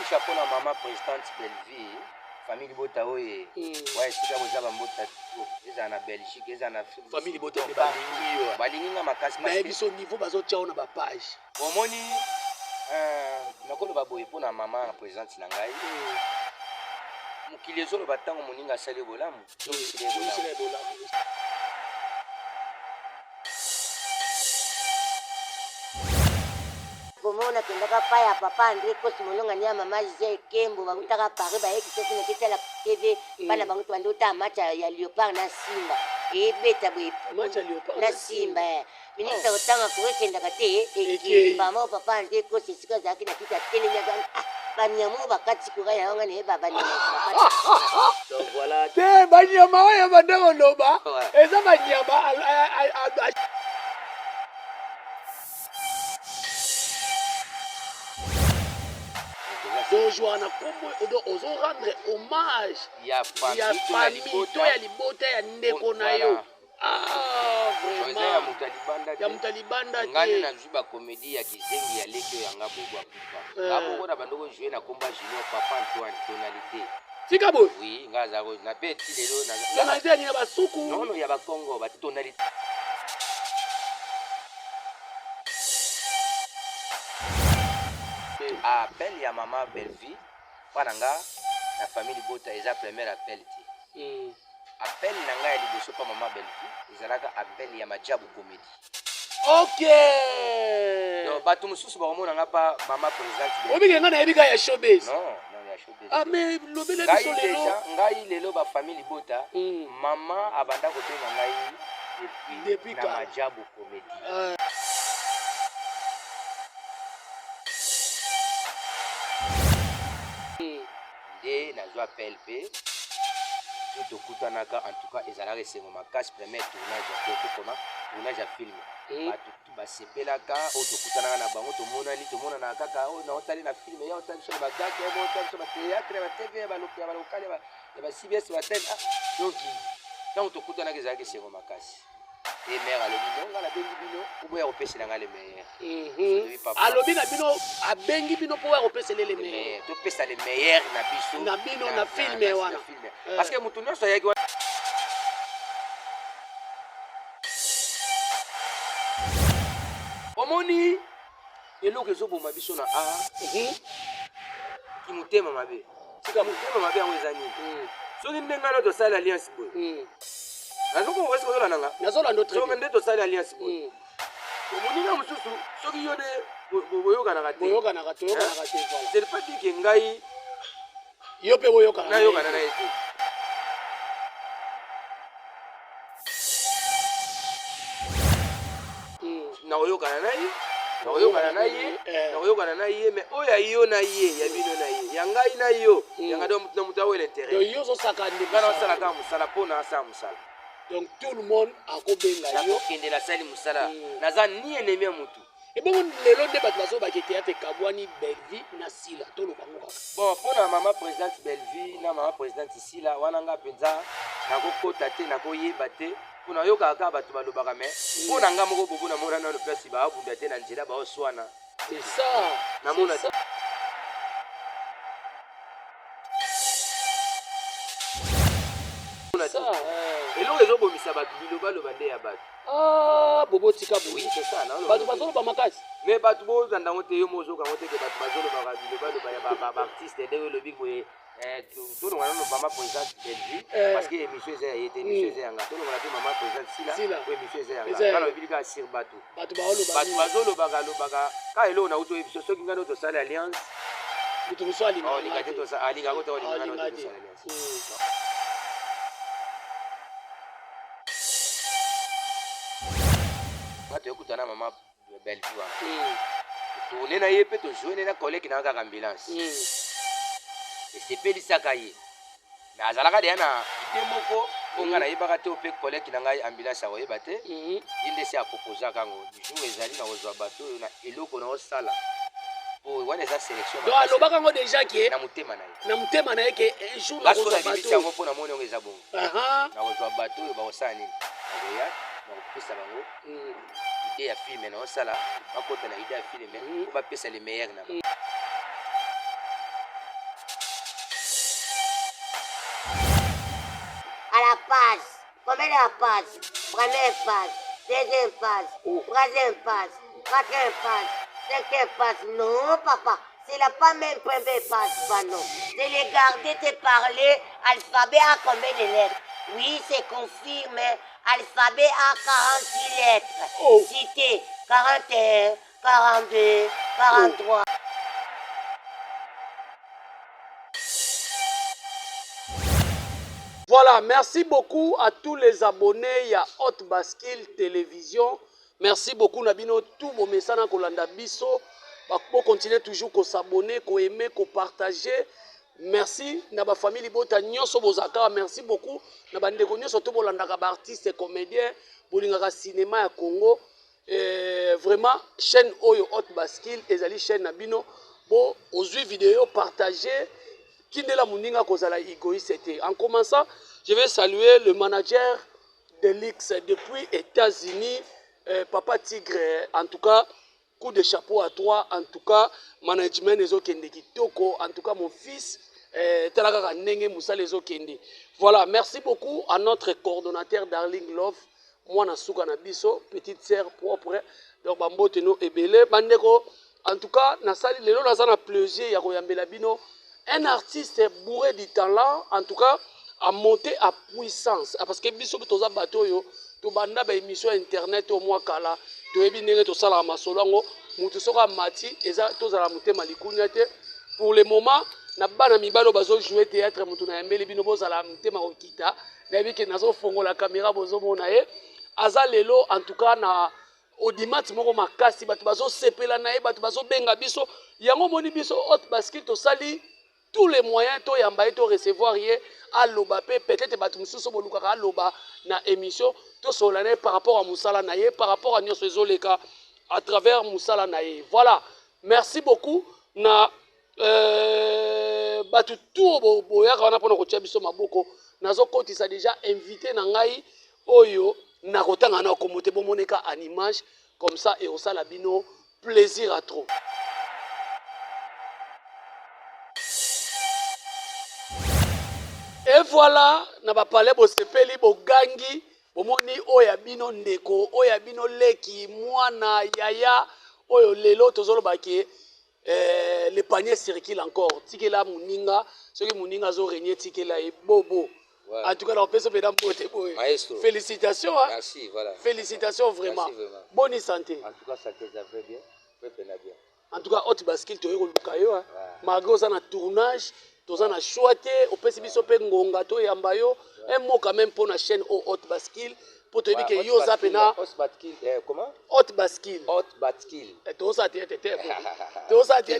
chapeau na maman présidente Belleville, famille Libota oye. Ouais, sika bozaba mbota eza na Belgique, eza na famille Libota pe balingi yo. Balingi nga makasi parce que biso niveau bazo tiao na ba page. Omoni nakolo baboye pona maman présidente na ngai. Mukili ezoloba ntango moninga asali bolamu. Bomona pendaka pa ya papa André Kosi Molonga ni ya mama Gisèle Kembo bakutaka Paris ba ekisesi na kiti la TV bana bango twande uta match ya Léopard na Simba ebeta bwe match ya Léopard na Simba ministre otanga kuwekendaka te ekimba mo papa André Kosi sika zaki na kitiatelenyaga banyamu bakati kugaya wanga ne baba ni bakati donc voilà te banyama oyo bandeko loba eza banyama Joana Kombo ozo rendre hommage ya famille to ya libota ya ndeko na yo. Vraiment ya mutalibanda ngani na juba comédie ya kizengi ya lekyo yanga bobo akufa ngabo na bandoko jouer na combat junior papa Antoine tonalité tika boy oui ngaza ko na beti lelo na tonalité ni ya basuku non ya ba Congo ba tonalité appel ya maman Belleville pananga na famille Bota eza premier appel ti appel nanga ya liboso pa maman Belleville ezalaka appel ya majabu comédie. OK donc batu mususu ba komona nga pa maman présidente obi nga na yebika ya showbiz non ya showbiz mais lobele biso lelo ngai lelo ba famille Bota maman abanda ko benga ngai depuis na majabu comédie. Et nazwa PLP tout okutanaka en tout cas ezalaka esengo makasi premier tournage ya tournage ya film bato basepelaka oyo tokutanaka na bango tomonana kaka oyo naotali na film ya otali biso na bagake otali biso batéâtre ya batv ya balokale ya bacbs batele donc ntango tokutanaka ezalaka esengo makasi et mère alobi nonga nabengi bino oboya kopesela nga le meilleur alobi na bino abengi bino mpo ya kopesela le meilleur topesa le meilleur na biso na bino na filme wana parce que mutu nyonso ayaki wana omoni eloko ezoboma biso na kimotema mabe sika motema mabe yango eza nini soki nde ngai na tosali alliance boye nazoko wesi kozola nanga nazolanda soki nde tosali alliance boye moninga mosusu soki yo nde boyokanaka te toyokanaka te voilà c'est pas dit que ngai yo mpe boyokana nayokana na ye te nakoyokana na ye mais oyo ya yo na ye ya bino na ye ya ngai na yo yanga na moto awela intérêt yo ozosaka nde nga naosalaka mosala mpo na asala mosala donc tout le monde akobenga yo nakokendela asali mosala naza ni ennemi ya motu ebongo lelo nde bato bazobaki théâtre kabwani Belleville na Sila tolobango kaka bon mpo na mama présidente Belleville na mama présidente Sila wana nga mpenza nakokota te nakoyeba te mpo nayokaka kaka bato balobaka me mpo na nga moko bobo namona nano place baabunda te na nzela baoswana c'est ça namona te eloko ezobomisa bato bilobaloba nde ya bato bobo tika boyi bato bazoloba makasi mais bato bozandango te yo mozokango te ke bato bazolobaka bilobaloba ya baartiste nde olobi boye tolongana no mama présidente Belleville parce que émission eza ya ye te émission eza yanga tolongana pe mama présidente Sila po émission eza yanga kala obili kaka sur bato bazolobaka ka eloko nauti oyebi biso soki ngai no tosali alliance moto mosu alingako te olingana no tosali alliance tokutana mama Belleville wana tourne na ye mpe tojoine na collègue na kaka ambulance esepelisaka ye me azalaka deya na ide moko mpo ngai nayebaka te ope collègue na ngai ambulance akoyeba te ye nde se apropozaka yango jour ezali na kozwa bato oyo na eloko na osala po wana eza sélection donc alobaka yango déjà ke na motema na ye ke un jour nakozwa bato yango mpo namoni yango eza bongo nakozwa bato oyo bakosala nini nakoya nakopesa bango idée ya filme na osala bakota na idée ya filme po bapesa le meilleur na la passe. Combien la passe? Première passe, deuxième passe, troisième passe, quatrième passe, cinquième passe. Non, papa, c'est la pas même première passe, pas non. Je l'ai gardé te parler, alphabet à combien de lettres? Oui, c'est confirmé. Alphabet à 46 lettres. Cité 41, 42, 43. Voilà, merci beaucoup à tous les abonnés à Hot Bascule Télévision. Merci beaucoup Nabino, tout vos messages dans Kolanda Biso. Pour continuer toujours à s'abonner, à aimer, à partager. Merci na ba famille Bota Nyonso Bozaka, merci beaucoup. Na bande ko nyonso to bolanda ka artiste et comédien, bolingaka cinéma ya Congo. Vraiment chaîne Oyo Hot Bascule ezali chaîne Nabino. Bon, aujourd'hui vidéo partager. Kindela Mouninga Kozala égoïste. En commençant, je vais saluer le manager de l'X depuis États-Unis, Papa Tigre. En tout cas, coup de chapeau à toi. En tout cas, management des Okende Kitoko. En tout cas, mon fils, Talaka Nenge Moussa les Okende. Voilà, merci beaucoup à notre coordonnateur Darling Love. Moi, Nasuka Nabiso, petite sœur propre. Donc, Bamboteno Ebele. Bandeko, en tout cas, Nasali, les lots, Nazana plaisir, Yakoyambela Bino. Un artiste bourré du talent, en tout cas, a monté à puissance. Parce que biso toza bato yo, to banda ba émission internet au mois kala, to ebi ndenge to sala masolongo, mutu soka mati eza to zala mutema likunya te. Pour le moment, na bana mibalo bazo jouer théâtre mutu na yambeli bino bo zala mutema okita, na ebi ke nazo fongo la caméra bozo mona ye. Aza lelo en tout cas na audimat moko makasi bato bazo sepela na ye, bato bazo benga biso, yango moni biso Hot Bascule to sali tous les moyens to yamba to recevoir hier à loba peut-être bato mususu bolukaka à loba na émission to solane par rapport à musala na ye, par rapport à nyonso ezoleka à travers musala na ye. Voilà, merci beaucoup na bato tout boyaka wana pona kotia biso maboko nazo kotisa déjà invité na ngai oyo na kotanga na komote bomoneka en image comme ça et osala bino plaisir à trop. Et voilà, na ba palais bo sepeli bo gangi, bo moni oya bino ndeko, oya bino leki, mwana, yaya, oyo lelo tozolo baki le panier circule encore. Tikela muninga, ce qui muninga zo régner tikela e bobo. Ouais. En tout cas, on peut se faire un bote. Félicitations. Hein? Merci, voilà. Félicitations vraiment. Merci, vraiment. Bonne santé. En tout cas, santé, ça fait bien. Bien. En tout cas, Hot Bascule, tu es au Lukayo. Malgré ça, na tournage. Tous en a choisi, au PCB Sope Ngonga, to Yambayo, un mot quand même pour la chaîne Hot Bascule, pour te dire que yo zapena. Hot Bascule, comment? Hot Bascule. Hot Bascule. Et tout ça, tu es tout ça, tu es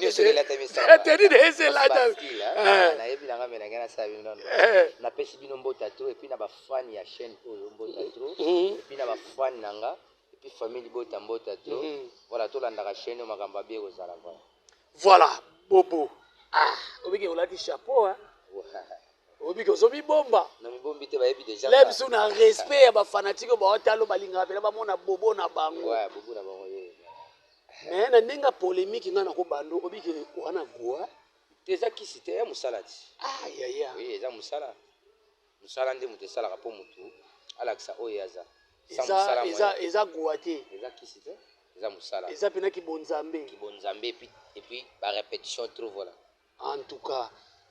na pesi bino mbota trop et puis na ba fan ya chaîne oyo mbota trop et puis na ba fan nanga et puis famille bota mbota trop voilà to landa ka chaîne makamba be kozala voilà bobo. Ah, obiki olati chapeau hein. Obiki ozobi bomba. Na mibombi te ba yebi déjà. Lebsu na respect ya ba fanatique ba otalo balinga pela ba mona bobo na bango. Ouais, bobo na bango ye. Mais na ndinga polémique ngana ko bando obiki wana goa. Teza kisi te ya musalati. Ah ya ya. Oui, eza musala. Musala ndi mutu sala ka po mutu. Alakisa oyaza. Eza goa te. Eza kisi te. Eza musala. Eza pena ki bonzambe. Ki bonzambe et puis ba répétition trop voilà. En tout cas,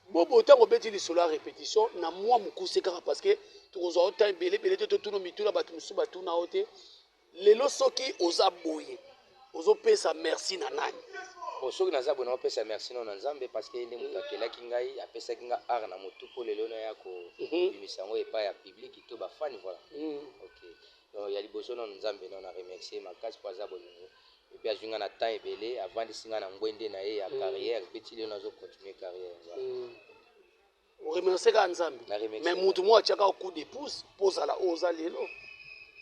bobo tango beti li sola répétition na moi mukuse kaka parce que tozo ota belé to tuno mitula batu musu batu na ote. Lelo soki oza boye. Ozo pesa merci na nani. Bon soki naza bona pesa merci na nzambe parce que ne mutu akela kingai apesa kinga art na mutu po lelo na yako bimisango epa ya public to ba fan voilà. OK. Donc ya liboso na nzambe na remercier makasi kwa za bolingo. Et puis azunga na temps ebele avant de singa na ngwende na ye ya carrière petit lelo nazo continuer carrière. On remercie ka nzambe. Mais mutu mo achaka coup de pouce posa la oza lelo.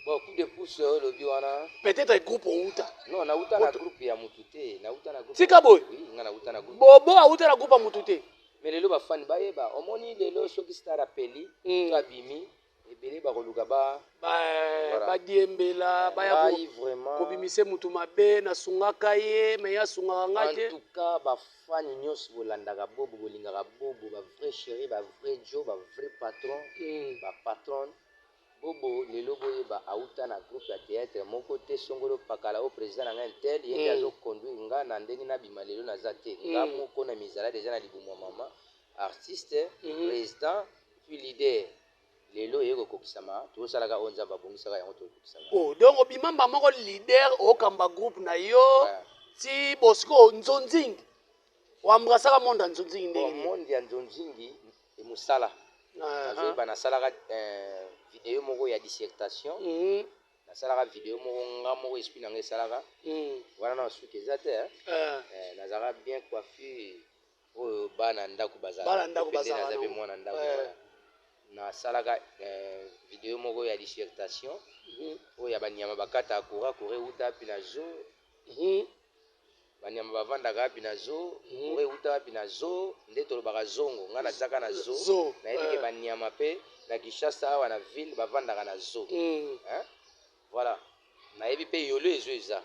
Bon coup de pouce lobi wana. Peut-être groupe outa. Non, na outa na groupe ya mutute, na outa na groupe. Tika boy. Oui, nga na outa na groupe. Bobo a outa na groupe mutute. Mais lelo ba fan ba yeba, omoni lelo soki star appeli, to abimi, ebele bakoluka badiembela baya kobimise mutu mabe nasungaka ye me yasungaka nga te en tout cas bafani nyonso bolandaka bobo bolingaka bobo bavrai chéri bavrai jo bavrai patron bapatron bobo lelo boyeba auta na groupe ya théâtre moko te songolo pakala o président na nga intel ye nde azoconduire nga na ndenge nabima lelo naza te nga moko na mizala deja na libumu ya mama artiste président puis leader lelo ye kokokisama tosalaka oyo nzambe abongisaka yango tokokisama donc obimamba moko leader okamba groupe na yo ti bosiko nzonzingi wambrasaka monde ya nzonzingi ndenge monde ya nzonzingi emosala nazoyeba nasalaka video moko ya dissertation nasalaka video moko nga moko esprit nanga esalaka wana na suki eza te nazalaka bien coiffure oyo bana ndako bazalanaza mpe mwana ndako nasalaka video moko ya dissertation oyo ya banyama bakata kura kure uta api na zo banyama bavandaka api na zo kure uta api na zo nde tolobaka zongo nga nazaka na zo nayebike banyama mpe na Kinshasa awa na ville bavandaka na zo voilà nayebi mpe yolo ezo eza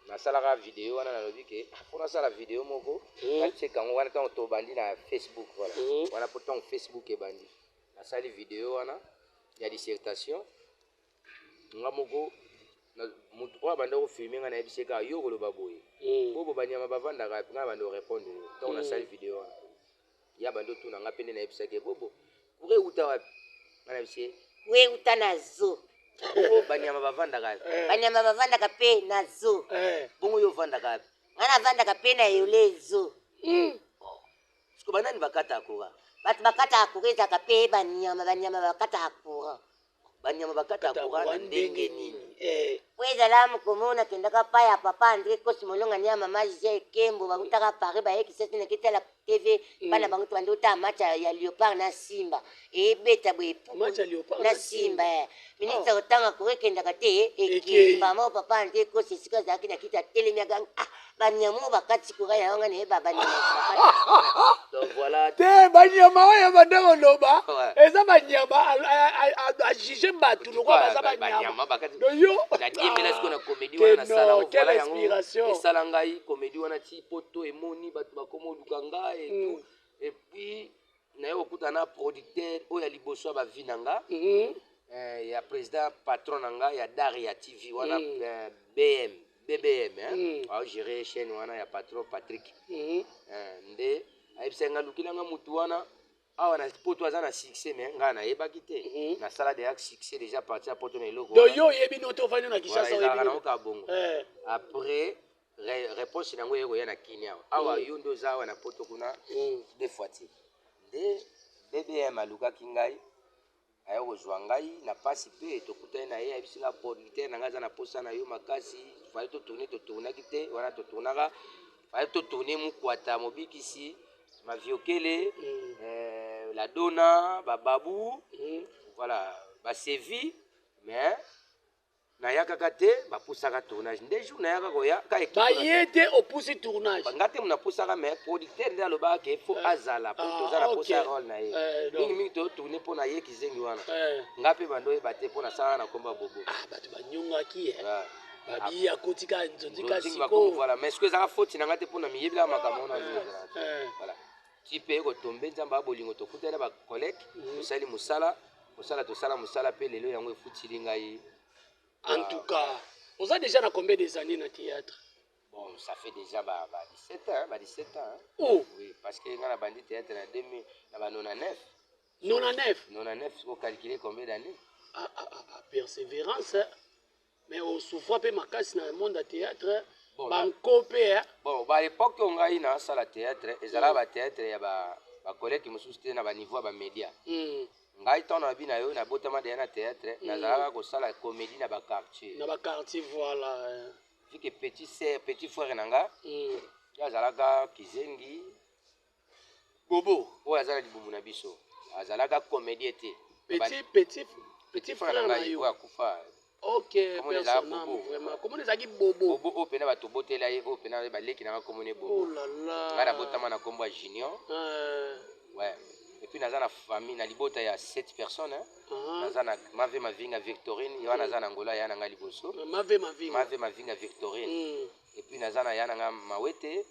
nasalaka video wana nalobi ke mpo nasala video moko katieka yango wana ntango tobandi na Facebook voilà wana mpo ntango Facebook ebandi nasali video wana ya dissertation nga moko mutu oyo abanda kofilme nga nayebisi kaka yo koloba boye bobo banyama bavandaka nga banda korépondre ntango nasali video wana ya banda otuna nga mpe nde nayebisaki bobo kure euta wapi nga nayebisi kure euta na zo bongo banyama bavandaka banyama bavandaka mpe na zo bongo yo ovandaka api nga navandaka mpe na yole zo siko banani bakata akura bato bakataka kura ezalaka mpe banyama bakataka kura banyama bakata kura na ndenge nini po ezala mokomona kendaka pa ya papa andre kosi molonga ni ya mama gisele ekembo bakutaka paris bayekisa tena ketala tv bana bango tobandi otala match ya léopard na simba ebeta boye na simba ministre kotanga kura ekendaka te ekemba mao papa andre kosi esika ezalaki na kiti atelemi agangi banyama bakati kura yango nga nayeba banyama te banyama oyo bande koloba eza banyama ajuge bato lokwa baza banyama yo nadiemela siko na komedi wana nasala ovala yango esala ngai komedi wana ti poto emoni bato bakoma oluka ngai epuis naye kokuta na producteur oyo ya liboso ya bavi na nga ya président patron na nga ya Daria TV wana BBM aogere chaîne wana ya patron Patrick nde ayebisa nga lukilanga mutu wana awa na poto aza na succès me ngai nayebaki te nasala deja succès déjà parti ya poto na eloko do yo oyebi no te ofandi na Kinshasa ezalaka nango kaka bongo après réponse nango ekoya na kini awa awa yo nde oza awa na poto kuna deux fois te nde BBM alukaki ngai aye kozwa ngai na pasi mpe tokutani na ye ayebisi nga producteur na ngai aza na posa na yo makasi fale totournaki te wana totournaka fale totourne mokwata mobikisi maviokele la dona bababu voilà basevi mais nayakaka te bapusaka tournage nde jour nayaka koya baye te opusi tournage nga te munapusaka mais producteur nde alobaka ke fo azala po toza na posa role na ye mingimingi totourne mpo na ye kizengi wana nga mpe bando oyeba te mpo nasala na komba bobo bato banyongaki babi akotika nzonzika siko voilà mais siko ezaka foti na nga te mpo na miyebelaka makambo wana voilà ti mpe kotombe nzambe abolingo tokutani na bacollègue tosali tosala mosala mpe lelo yango efutili ngai. En tout cas, vous avez déjà combien des années dans le théâtre? Bon, ça fait déjà 17 ans. 17 ans. Hein. Oh. Oui, parce que dans la bandit théâtre, en 99. 99. 99, il faut calculer combien d'années? Persévérance. Hein. Mais on souffre pas ma casse dans le monde du théâtre. Bon, hein. Bon, à l'époque, on a eu dans la théâtre, et ça là, théâtre, il y a des collègues qui me soutiennent à niveau des médias. Ngai tona bina yo na botama de na théâtre nazalaka kosala comédie na ba quartier voilà vu que petit frère nanga azalaka kizengi bobo o azala libumu na biso azalaka comédie te petit frère nanga yo akufa. OK, personnellement vraiment comment les agi bobo o pena bato botela ye o pena ba leki na komone bobo oh là là ngara botama na kombo junior ouais et puis naza na famille na libota ya 7 personnes naza na Mave Mavinga Victorine yo naza na Angola ya nanga liboso Mave Mavinga Victorine et puis naza na ya nanga Mawete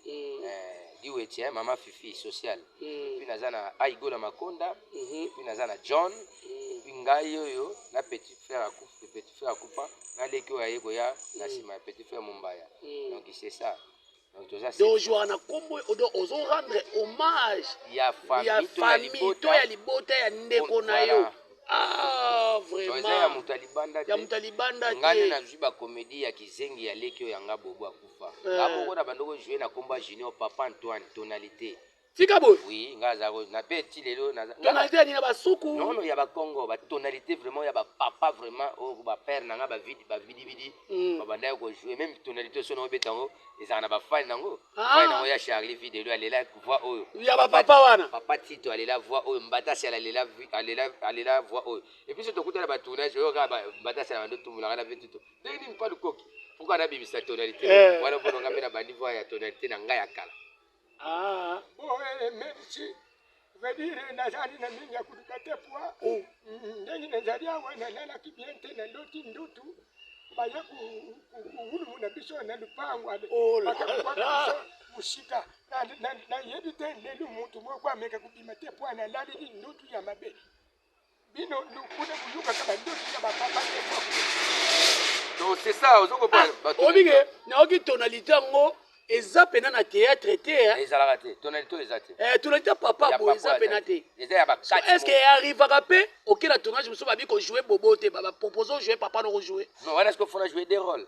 Diwetien Mama Fifi social et puis naza na Aigola Makonda et puis naza na John et puis ngai yoyo na petit frère akufa na leki oyo ayeko ya na sima ya petit frère Mumbaya donc c'est ça. Donc je na kombo ozo rendre hommage ya famille to ya libota ya ndeko na yo. Ah vraiment. Ya mutalibanda te. Ngane na zuba comédie ya kizengi ya leki oyo yanga bobo akufa. Ngabo na bandoko jouer na komba Junior Papa Antoine tonalité. Fika boy. Oui, ngaza na petit lelo na tonalité ni na basuku. Non ya ba Congo, ba tonalité vraiment ya ba papa vraiment o ba père nanga ba vidi ba banda ko jouer même tonalité sono betango ezana na ba fan nango. Fan nango ya Charlie vidéo alela voix oyo. Ya ba papa wana. Papa Tito alela voix oyo mbata si alela voix oyo. Et puis surtout kutana ba tournage oyo ka mbata si na ndo tumula na vetito. Deni mpa lukoki. Pourquoi na bibisa tonalité? Wala bono ngapé na ba niveau ya tonalité na ngaya kala. Ah, merci. Vedire nazali na mingi ya kudukatepwa. Ndenge nazalia wana nala kibiente na ndoti ndutu. Baya kuhulu muna biso na lupango ade. Baka musika na yebite ndelu muntu mwa meka kupima tepwa na lali ndutu ya mabe. Bino lukune kuyuka kama ndutu ya bapapa tepwa. Donc c'est ça, vous comprenez? Obige, na oki tonalité ngo eza pena na théâtre te ezalaka te tonalité ezate tonalité papa bo eza pena te est-ce que arrivera pe OK la tournage muso babi ko jouer bobo te baba proposer jouer papa no jouer non on est-ce qu'il faut jouer des rôles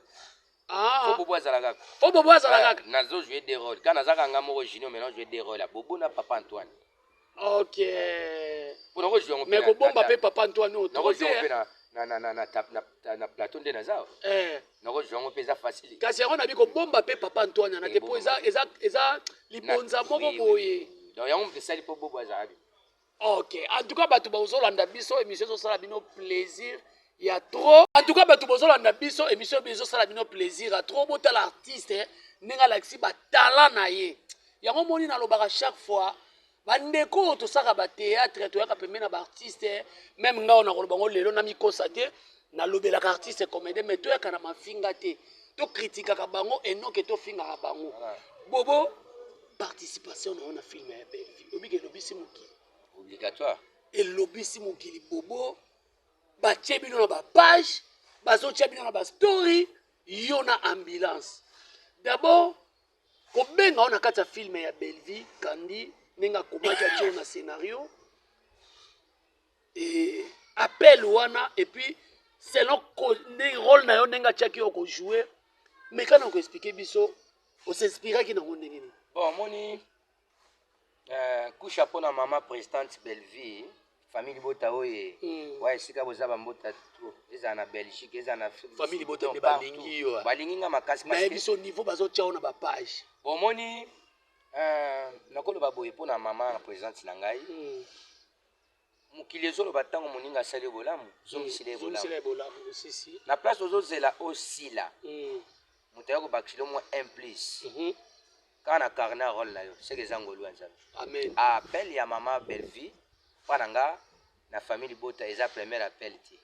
faut bobo azalaka nazo jouer des rôles quand nazaka ngamo Junior maintenant jouer des rôles bobo na papa Antoine OK pour no jouer mais ko bomba pe papa Antoine no jouer na plateau de Nazar nako jongo peza facile kasi yango na biko bomba pe papa Antoine na te po eza libonza moko boye donc yango mpesa lipo bobo azabi. OK en tout cas batu bazolanda biso émission sala bino plaisir ya trop en tout cas batu bazolanda biso émission sala bino plaisir à trop bota l'artiste ninga laxi ba talent na ye yango moni na lobaka chaque fois bandeko tosaka ba théâtre toyaka pembe na ba artiste même ngao na koloba ngo lelo na mikosa te na lobelaka artiste comédien mais toyaka na mafinga te to kritikaka bango enoke to fingaka bango bobo participation na film ya Belle Vie obike lobisi mokili obligatoire elobisi mokili bobo batie bino na ba page bazotia bino na ba story yo na ambulance d'abord kobenga ona kati ya film ya Belle Vie kandi ninga komaki atio na scénario et appel wana et puis selon le rôle na yo ninga tiaki yo ko jouer mais quand on expliquer biso on s'inspire qui na ndenge ni bon moni coup chapeau na maman présidente Belle Vie famille bota oye wa esika boza bambota to eza na Belgique eza na famille bota ne balingi yo balinginga makasi mais biso niveau bazotia on na ba page bon moni nakoloba boye mpona mama présidente na ngai mokili ezoloba ntango moninga asali bolamu zongisila ebolamu na place ozozela osila moto ya kobakisila mwa implice kaka na carnet role na yo seke eza ngolu ya nzambe appel ya mama Belle Vie mpa na nga na famille bota eza premier appel te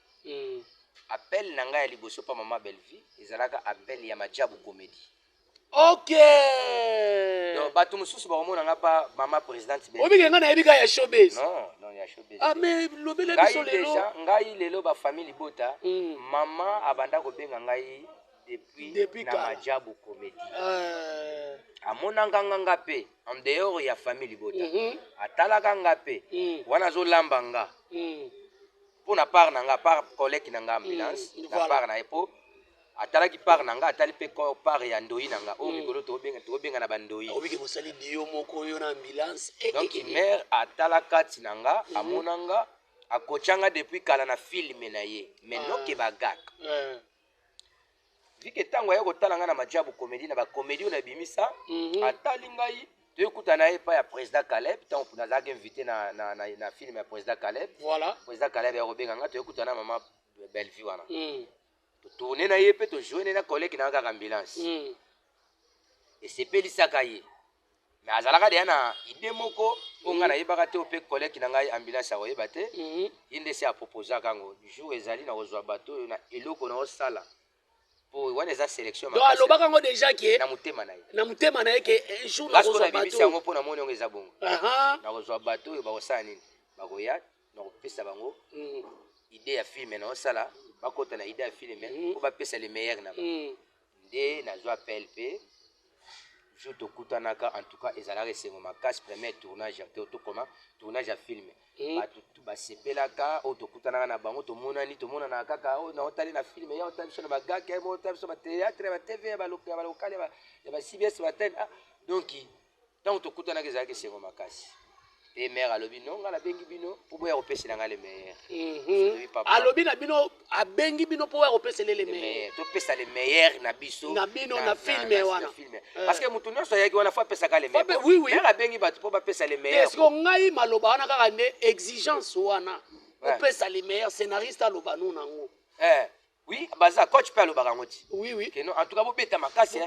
appel na ngai ya liboso mpa mama Belle Vie ezalaka appel ya majabu comédie. OK donc bato mosusu bakomona nga pa mama présidente Belle obike nga na yebika ya showbiz non ya showbiz mais lobele biso lelo ngai lelo ba famille bota mama abanda kobenga ngai depuis na majabu comédie amonanga nga pe en dehors ya famille bota atalaka nga pe wana azolamba nga mpona part na nga part collègue na nga ambulance na part na epo atalaki part na nga atali pe part ya ndoi na nga oyo mikolo tokobenga na bandoi obiki mosali dio moko yo na ambulance donc mère atala kati na nga amona nga akotyanga depuis kala na filme na ye mais noke bagaka vike ntango aye kotala nga na majabu comédie na bacomédie oyo nabimisa atali ngai toyokutana ye pa ya président Caleb ntango nazalaki invité na filme ya président Caleb président Caleb yakobenga nga toyokutana mama Belle Vie wana tourne na ye mpe tojoine na collègue na kaka ambulance esepelisaka ye mais azalaka deya na idée moko oyo ngai nayebaka te ope collègue na ngai ambulance akoyeba te ye nde se aproposaka yango jour ezali na kozwa bato oyo na eloko na osala po wana eza sélection donc alobaka yango déjà ke na motema na ye na motema na ye ke un jour na kozwa bimisi bato yango mpo na moni yango eza bongo na kozwa bato oyo bakosala nini bakoya na kopesa bango idée ya filme na osala bakota na idée ya filme mpo bapesa le meilleur na bango nde nazwa PLP jour tokutanaka en tout cas ezalaka esengo makasi premier tournage tokoma tournage ya filme bato basepelaka oyo tokutanaka na bango tomonana kaka oyo naotali na filme ya otali biso na bagake otali biso batéâtre ya batv ya balokale ya bacbs batene donc ntango tokutanaka ezalaka esengo makasi te mare alobi no ngai nabengi bino mpo boya kopesela ngai le meilleur alobi na bino abengi bino mpo boya kopesela le meilleur topesa le meilleur na biso na bino na filme wana parce que motu nyonso ayaki wana fo apesaka le meilleur mare abengi bato mpo bapesa le meilleur eske ngai maloba wana kaka nde exigence wana kopesa le meilleur scénariste aloba nu nango oui baza coach mpe alobaka yango ti oui en tout cas bobeta makasi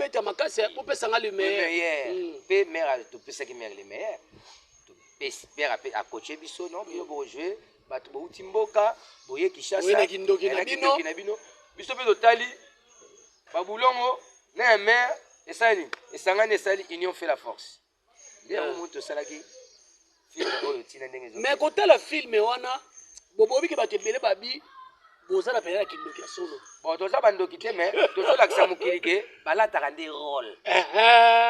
bopesa nga le meilleur mpe mare topesaki mare le meilleur père a coaché biso non bino bojouer bato bouti mboka boye Kinshasa na kindoki na bino biso pe totali babulongo na mère esali esangani esali union fait la force nde moto salaki film oyo tina ndenge zo mais kotala film wana bobobi ke bato ebele babi boza na pena kindoki ya solo bon toza bandoki te mais tozolakisa mokili ke balataka nde rôle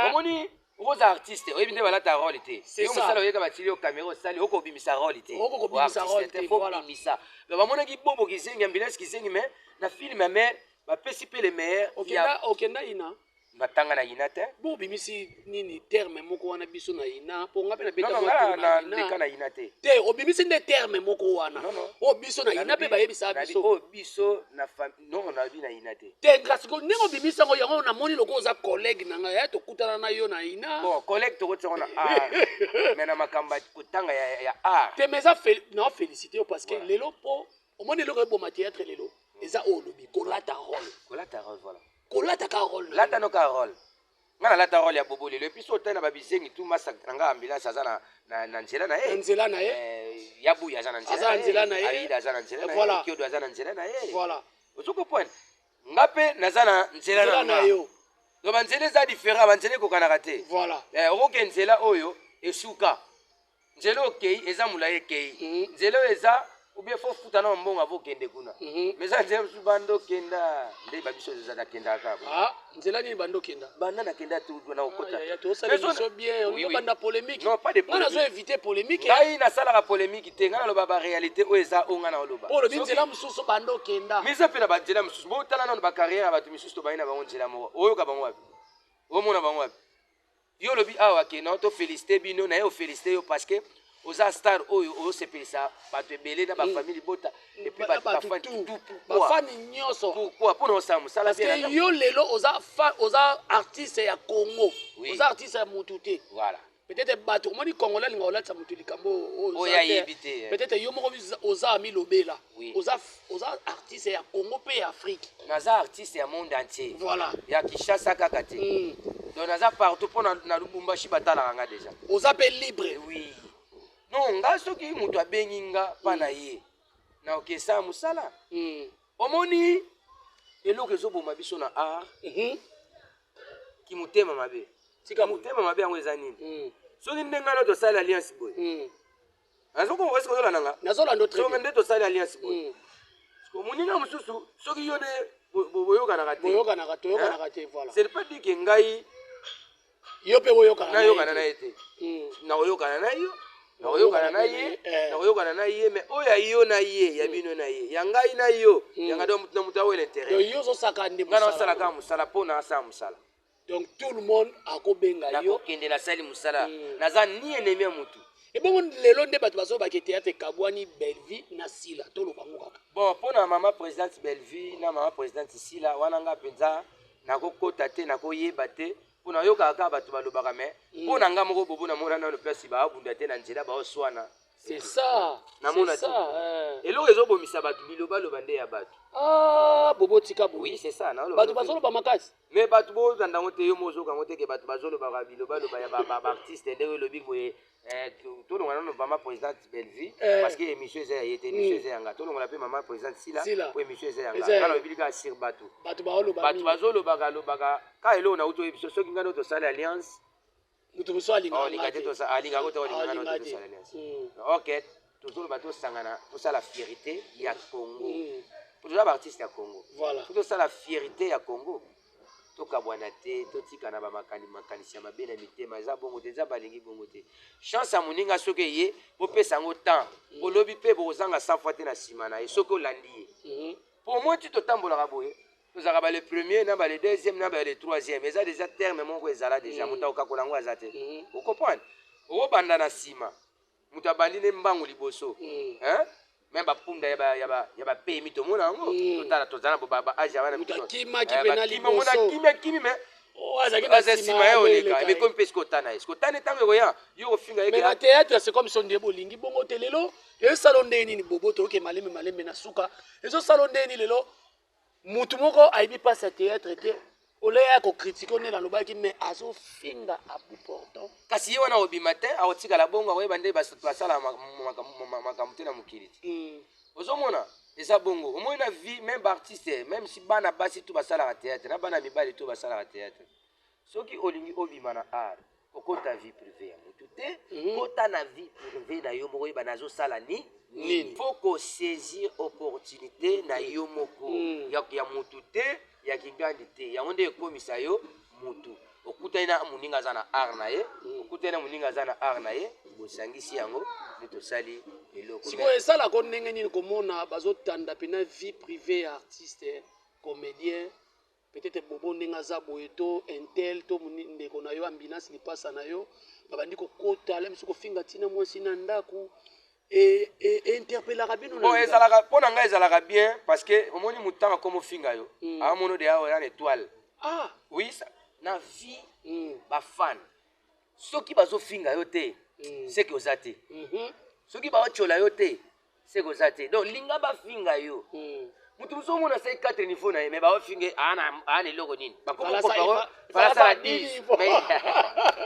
omoni oza artiste oyebi nde balata rôle te yo mosala oyeka batili yo caméra osali okobimisa rôle te okobimisa bamonaki bobo kisengi ambulance kisengi mais na film ya mare bapesi mpe le meilleur okenda ina batanga na ina te bobimisi nini terme moko wana biso na ina mpo nga mpe nabeta na ina te te obimisi nde terme moko wana oyo biso na ina mpe bayebisa biso oyo biso non nabi na ina te te ngasiko ndenge obimisi yango yango namoni loko oza collègue na ngai ya tokutana na yo na ina bon collègue tokotiango na art mais na makambo kotanga ya art te mais eza na félicité yo parce que lelo mpo omoni eloko eboma théâtre lelo eza oyo olobi kolata rôle voilà kolata ka rôle lata no ka rôle nga nalata rôle ya bobo lelo epuis otali na babisengi tu masaka na nga ambulance aza na nzela na ye yabuya aza na nzela na ye aida aza na nzela na ye kiodo aza na nzela na ye ozokopoine nga mpe naza na nzela na yo do banzela eza différent banzela ekokanaka te okoke nzela oyo esuka nzela okei eza molai ekei nzela oyo eza ubie fo futa na mbongo avokende kuna mais ça nzela mosusu banda okenda nde babiso eza nakendaka nzela nini banda okenda banda nakenda tu na okota tosala bien obanda polémique non pas de polémique nazo éviter polémique ngai nasalaka polémique te ngai naloba baréalité oyo eza oyo ngai na oloba olobi nzela mosusu banda okenda mais eza mpe na banzela mosusu botala nano bacarrière ya bato misusu tobangi na bango nzela moko oyoka bango wapi omona bango wapi yo olobi awa kena tofélicité bino naye ofélicité yo parce que oza star oyo osepelisa bato ebele na bafamille bota epuis bafani nyonso pourquoi mpona osala mosala yo lelo oza artiste ya Congo oza artiste ya motu te voilà peut-être bato omoni congolais alinga olatisa motu likambo oyo ayebi te peut-être yo moko oza ami lobela oza artiste ya Congo mpe ya Afrique naza artiste ya monde entier voilà ya Kinshasa kaka te donc naza partout mpo na Lubumbashi batalaka nga déjà oza mpe libre oui non nga soki moto abengi nga mpa na ye na okesa mosala omoni eloko ezoboma biso na art kimotema mabe motema mabe yango eza nini soki nde ngai na tosali alliance boye nazokomokosi kozolanda nga nazolanda nde tosali alliance boye moninga mosusu soki yo nde boyokanaka te c'est pas dit ke ngai yo mpe nayokana na ye te nakoyokana na yo nakoyokana na ye mais oyo ya yo na ye ya bino na ye ya ngai na yo yanga do na moto aoyo l'intérêt nga naosalaka mosala mpo naasala mosala donc tout le monde akobenga yo nakokende nasali mosala naza ni ennemi ya motu ebongo lelo nde bato bazobaki théâtre kabwani Belleville na Sila tolobango kaka bon mpo na mama présidente Belleville na mama présidente Sila wana nga mpenza nakokota te nakoyeba te mpona oyokaka bato balobaka me mpo na nga moko bobo namona nano place baabunda te na nzela baoswana C'est ça. Namona C'est ça. eloko ezobomisa bato bilobaloba nde ya bato. Ah, bobo tika bobo. Oui, c'est ça. Bato bazoloba makasi. Mais bato bozandango te yo mozokango te ke bato bazoloba bilobaloba ya baartiste ndenge elobi boye tolonga nano mama présidente Bellevue parce que émission eza ya ye te émission eza yanga tolongola mpe mama présidente Sila po émission eza yanga ngana lobi lika asir bato bazolobaka ka eloko nauti oyebi so soki ngana tosala alliance mutu mosu alingaka alingaka te olingaka na tosala alliance ok tozoloba tosangana tosala fierté ya Congo toza baartiste ya Congo tosala fierté ya Congo tokabwana te totika na bamakanisi ya mabe na mitema eza bongo te eza balingi bongo te chance ya moninga soki eye bopesa yango temps olobi mpe bokozanga 100 fois te na nsima na ye soki olandi ye po moi ti totambolaka boye tozalaka bale premier na bale deuxième na bale troisième eza déjà terme moko ezala déjà moto akokakola yango aza te okomprendre okobanda na nsima moto abandi ne mbangu liboso même bapunda ya bapemi tomona yango totala tozala baage wana kimi me aza nsima ye oleka emekomi mpe soki otana ye soki otana ntango ekoya yo kofinga mais na théâtre c'est comme so nde bolingi bongo te lelo ezosala nde nini bobo toyoke malembe na suka ezosala nde nini lelo mutu moko ayebi mpasi ya théâtre te oleya kokritike onde nalobaki mais azofinga à bout portant kasi ye wana obima te akotikala bongo akoyeba nde basala makambo te na mokili ti ozomona eza bongo omoi na vie même baartiste même si bana basi to basalaka théâtre na bana mibali to basalaka théâtre soki olingi obima na art okota vie privé ya motu te kota na vie privé na yo moko oyeba nazosala nini faut kosaisir opportunité na yo moko ya motu te ya kingandi te yango nde ekomisa yo motu okutani na moninga aza na art na ye okutani na moninga aza na art na ye bosangisi yango nde tosali eloko sikoyo esalaka ndenge nini komona bazotanda mpena vie privée ya artiste comédien peut-être bobo ndenge aza boye to intel to ndeko na yo ambinasi lipasa na yo babandi kokota ale misu kofinga ntina mwasi na ndako interpellaka bino bon ezalaka mpo na ngai ezalaka bien parce que omoni motanga akoma ofinga yo amono de awa ya na étoile oui na vie bafane soki bazofinga yo te seki oza te soki baotyola yo te seki oza te donc linga bafinga yo mutu mosu omona asali 4 niveau na ye mais baofinge aana eloko nini bakofalasala 10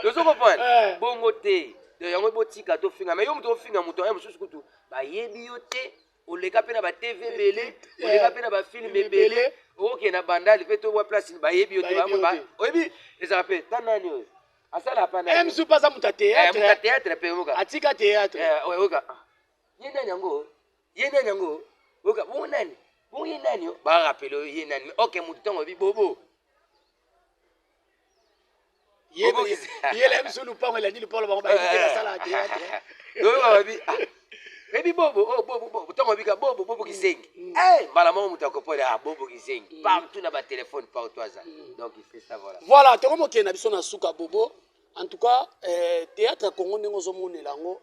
ozo comprendre bongo te yango botika tofinga mais yo mutu ofinga mutu aye mosusu kutu bayebi yo te oleka mpe na batv ebele oleka mpe na bafilme ebele okokende na bandali mpe tobwa place bayebi yo te oyebi ezala mpe ta nani oyo asala pana msu mpaza mutu ya théâtre mpe oka atika théâtre oka ye nani yango oka bongo nani bongo ye nani o barapele oyo ye nani ok mutu ntango oyebi bobo yele msu lupango elandi lupango bango bayebi basala théâtre ebi bobo ntango obika bobo kizengi mbala moko moto akopona bobo kizengi partout na batelefone partout aza donc il fait ça voilà tokomokende na biso na suka bobo en tout cas théâtre congo ndenge ozomonela yango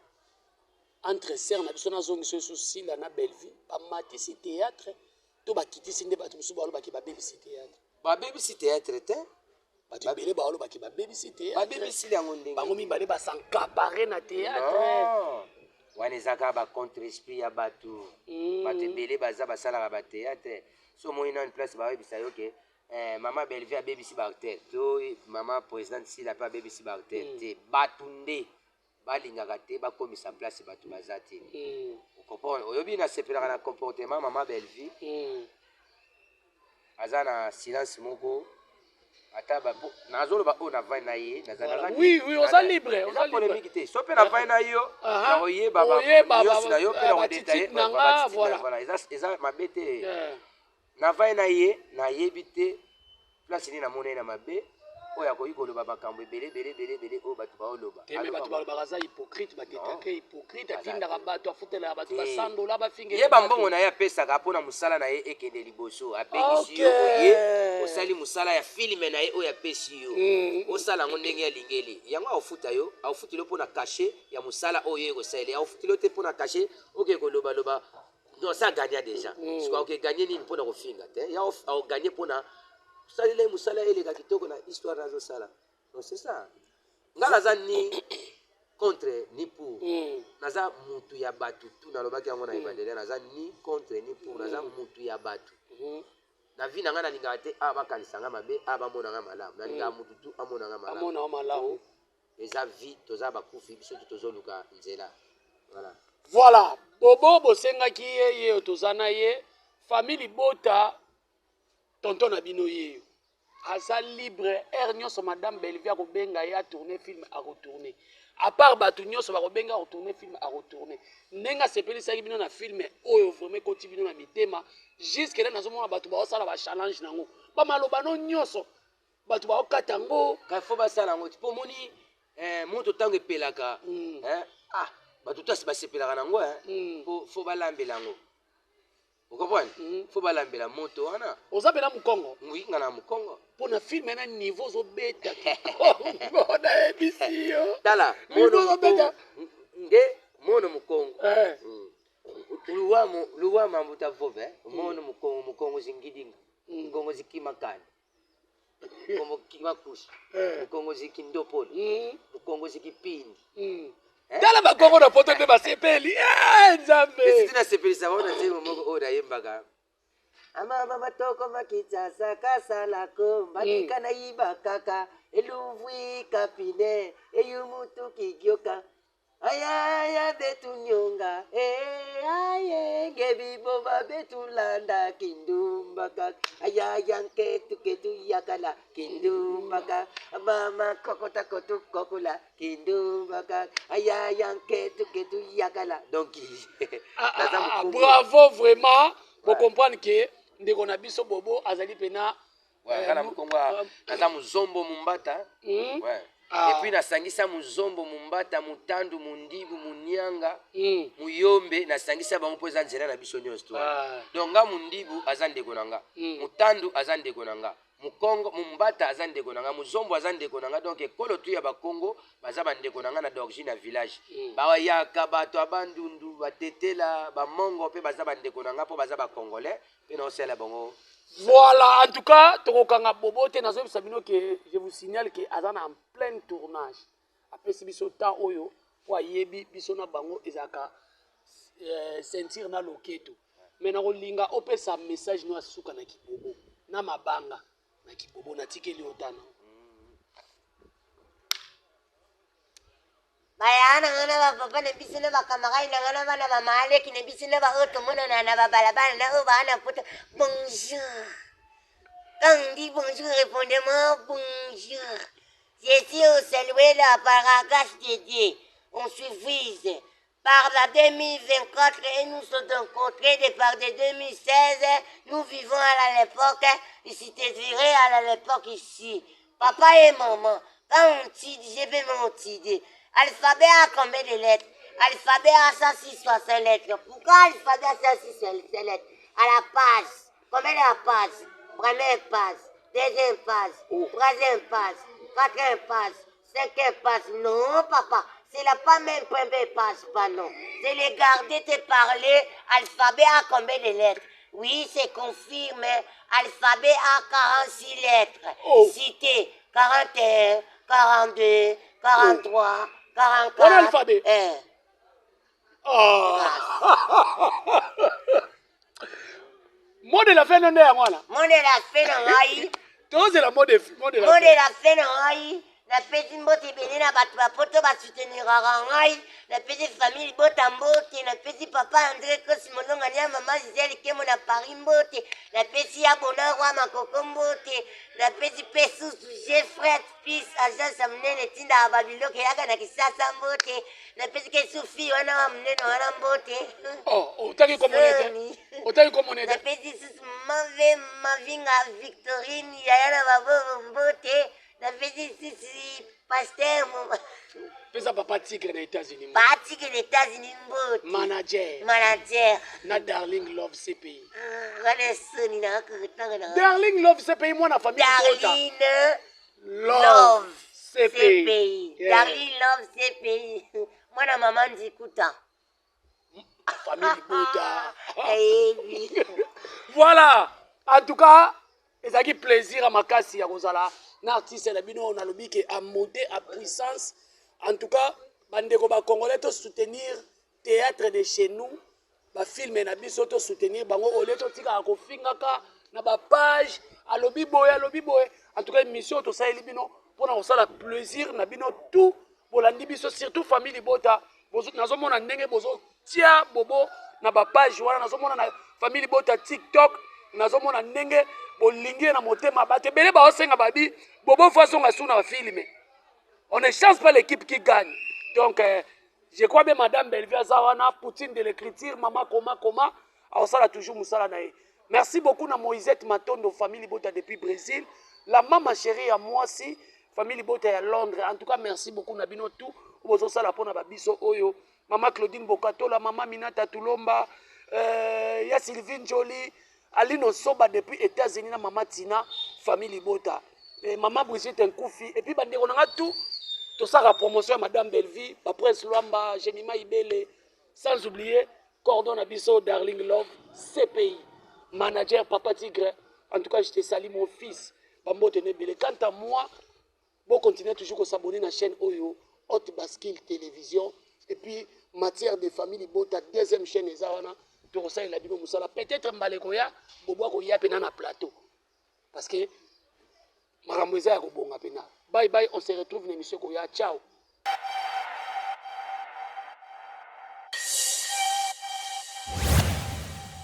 entre ser na biso nazongiso esu sila na Bellevue bamatisi théâtre to bakitisi nde bato mosusu balobaki babebisi théâtre te bato ebele balobaki babebisi babebisili yango ndenge bango mibale basankabare na théâtre wana ezaka bacontre esprit ya bato bato ebele baza basalaka bathéâtre so omoni nani place bayebisa yo ke mama Bellevue abebisi baartere to mama présidente Sila mpe abebisi baartere te bato nde balingaka te bakomisa place bato baza te okomprendre oyobi nasepelaka na comportement mama Bellevue aza na silence moko ata nazoloba oyo navai na ye oza libre polémique te so mpe navai na yo oyeba nyonso na yo mpe na odetaye eza mabe te navai na ye nayebi te place nini namona ye na mabe oyo akoki koloba makambo ebele oyo bato baoloba bato balobaka aza hypocrite baketake hypocrite atindaka bato afutelaka bato basandola bafinga ye bambongo na ye apesaka mpona mosala na ye ekende liboso apekisi yo oye osali mosala ya filme na ye oyo apesi yo osala yango ndenge alingeli yango aofutela yo mpona kashe ya mosala oyo ekosalela aofutela yo te mpona kashe oke kolobaloba non ça gagné déjà parce que gagné nini mpona kofinga te ya aoganye mpona salela musala eleka kitoko na histoire nazo sala donc c'est ça ngala za ni contre ni pour naza mutu ya batu tu nalobaki yango na ebandeli naza ni contre ni pour naza mutu ya batu na vie na nga nalingaka te bakanisa nga mabe bamona nga malamu nalingaka mutu tu amona nga malamu eza vie toza bakufi biso tu tozoluka nzela voilà bobo bosengaki ye toza na ye famille bota tonton na bino yeyo aza libre air nyonso madame Bellevue akobenga ye atourne film akotourne à part bato nyonso bakobenga akotourne film akotourne ndenge asepelisaki bino na filme oyo vraiment ekoti bino na mitema jusque là nazomona bato baosala bachallenge nango bamaloba no nyonso bato baokata yango fo basala yango mpo moni moto ntango epelaka bato tasi basepelaka nango fo balambela yango okomprendre fo balambela moto wana oza mpe na mokongo nga na mokongo mpo na filme na niveau ozobeta nayebisi yo tala nde mono mokongo luwama mbuta vove mono mokongo zingidinga mokongo zikimakani mokongo kimakushi mokongo zikindopolo mokongo zikipindi tala bakongo na poto nde basepeli nzambe esi nasepelisa baona nzembo moko oyo nayembaka amama matoko makitsasa kasalako mbadika nayiba kaka eluvwi kapine eyumutu kigyoka ayaya betunyonga aye ngebiboba betulanda kindumbaka ayaya nketuketu yakala kindumbaka mama kokotakotu kokula kindumbaka ayaya nketuketu yakala donc bravo vraiment pour comprendre que ndeko na biso bobo azali pena kana mokongo naza muzombo mumbata epuis nasangisa muzombo mumbata mutandu mundibu munyanga muyombe nasangisa bango mpo eza nzela na biso nyonso donc nga mundibu aza ndeko na nga mutandu aza ndeko na nga mukongo mumbata aza ndeko na nga muzombo aza ndeko na nga donc ekolo tu ya bakongo baza bandeko na nga na d'origine ya village bayaka bato abandundu batetela bamongo mpe baza bandeko na nga mpo baza bakongolais mpe naosala bango. Voilà, en tout cas, tokokanga bobo te nazo bisabino que je vous signale que azana en plein tournage. Après si biso temps oyo po yebi biso na bango ezaka sentir na loketo. Mais na kolinga opesa message no asuka na kibobo na mabanga na kibobo na tikeli otana. Bayana ngana baba na bisina bakamagai na ngana bana bamale ki na bisina ba oto mona na babalabala na bana puta bonjour. Quand on dit bonjour, répondez-moi bonjour. Je suis au saluer la paragasse de Dieu. On suffise. Par la 2024 et nous sommes rencontrés par de 2016. Nous vivons à l'époque, ici t'es viré à l'époque ici. Papa et maman, quand on dit, je vais m'en. Alphabet a combien de lettres? Alphabet a 106 lettres. Pourquoi alphabet a 106 lettres? À la page. Combien de la page? Première page, deuxième page, troisième page, quatrième page, cinquième page. Non, papa, c'est la pas même première page, pas non. C'est les garder te parler. Alphabet a combien de lettres? Oui, c'est confirmé. Alphabet a 46 lettres. Cité 41, 42, 43, 44. Quel alphabet? Mot de la fin non est voilà. Mot de la fin non aïe. Toi c'est la mot de la fin. Mot de la fin non aïe. La petite mbote béni na batu ba poto ba soutenir rangai. La petite famille bota mbote. La petite papa André Kosimolonga nya maman Gisèle Kemo na Paris mbote. La petite abona roi makoko mbote. La petite pesu Jeffrey fils agence amnene tinda ababilo ke yaga na kisasa mbote. La petite Kesufi wana amnene wana mbote. Oh, utaki communauté. Utaki communauté. La petite mavinga Victorine yayana babo mbote. La petite pasteur pesa papa tigre na États-Unis. Papa tigre na États-Unis mbote. Manager. Na Darling Love CPI. Wale soni na kutanga na. Darling Love CPI mwana famille bota. Darling Love CPI. Yeah. Darling Love CPI. Mwana mama Nzikuta. Famille bota. Voilà. En tout cas, ezaki plaisir à makasi ya kozala. Na artiste na bino na lobi ke a monter à puissance. En tout cas, bandeko ba congolais to soutenir théâtre de chez nous ba film na biso to soutenir bango ole to tika ko fingaka na ba page alobi boye en tout cas émission to ça bino pour na sala plaisir na bino tout bolandi biso surtout famille Libota bozo nazomona ndenge bozo tia bobo na ba page wana nazomona na famille Libota TikTok nazomona ndenge bolingi na motema bate bele ba osenga babi bobo façon nga suna filmer. On ne change pas l'équipe qui gagne. Donc, je crois que Madame Belvia Zawana, Poutine de l'écriture, Maman Koma, alors ça là toujours Moussala Nae. Merci beaucoup à Moïsette Matondo, famille Bota depuis Brésil. La maman chérie à moi aussi, famille Bota à Londres. En tout cas, merci beaucoup Nabino tout. Vous avez la pona babiso oyo. Maman Claudine Bokato, la maman Minata Tulomba, ya Sylvine Jolie, Alino Soba depuis États-Unis, la maman Tina, famille Bota. Maman Brigitte Nkoufi. Et puis, on a tout. Tout ça, la promotion à Madame Belvie, Prince Luamba, Jenima Ibele, sans oublier Cordon Abisso, Darling Love, CPI, manager Papa Tigre. En tout cas, je te salue mon fils, Bambo Tenebele. Quant à moi, bon, continuez toujours à s'abonner à la chaîne Oyo, Hot Baskil Télévision. Et puis, matière de famille Bota, deuxième chaîne, Ezawana, tout ça, il a dit, peut-être Mbalekoya, Bobo Koya, Penana Plateau. Parce que, Maramouza Robonga Pena. Bye bye, on se retrouve dans l'émission Koya. Ciao.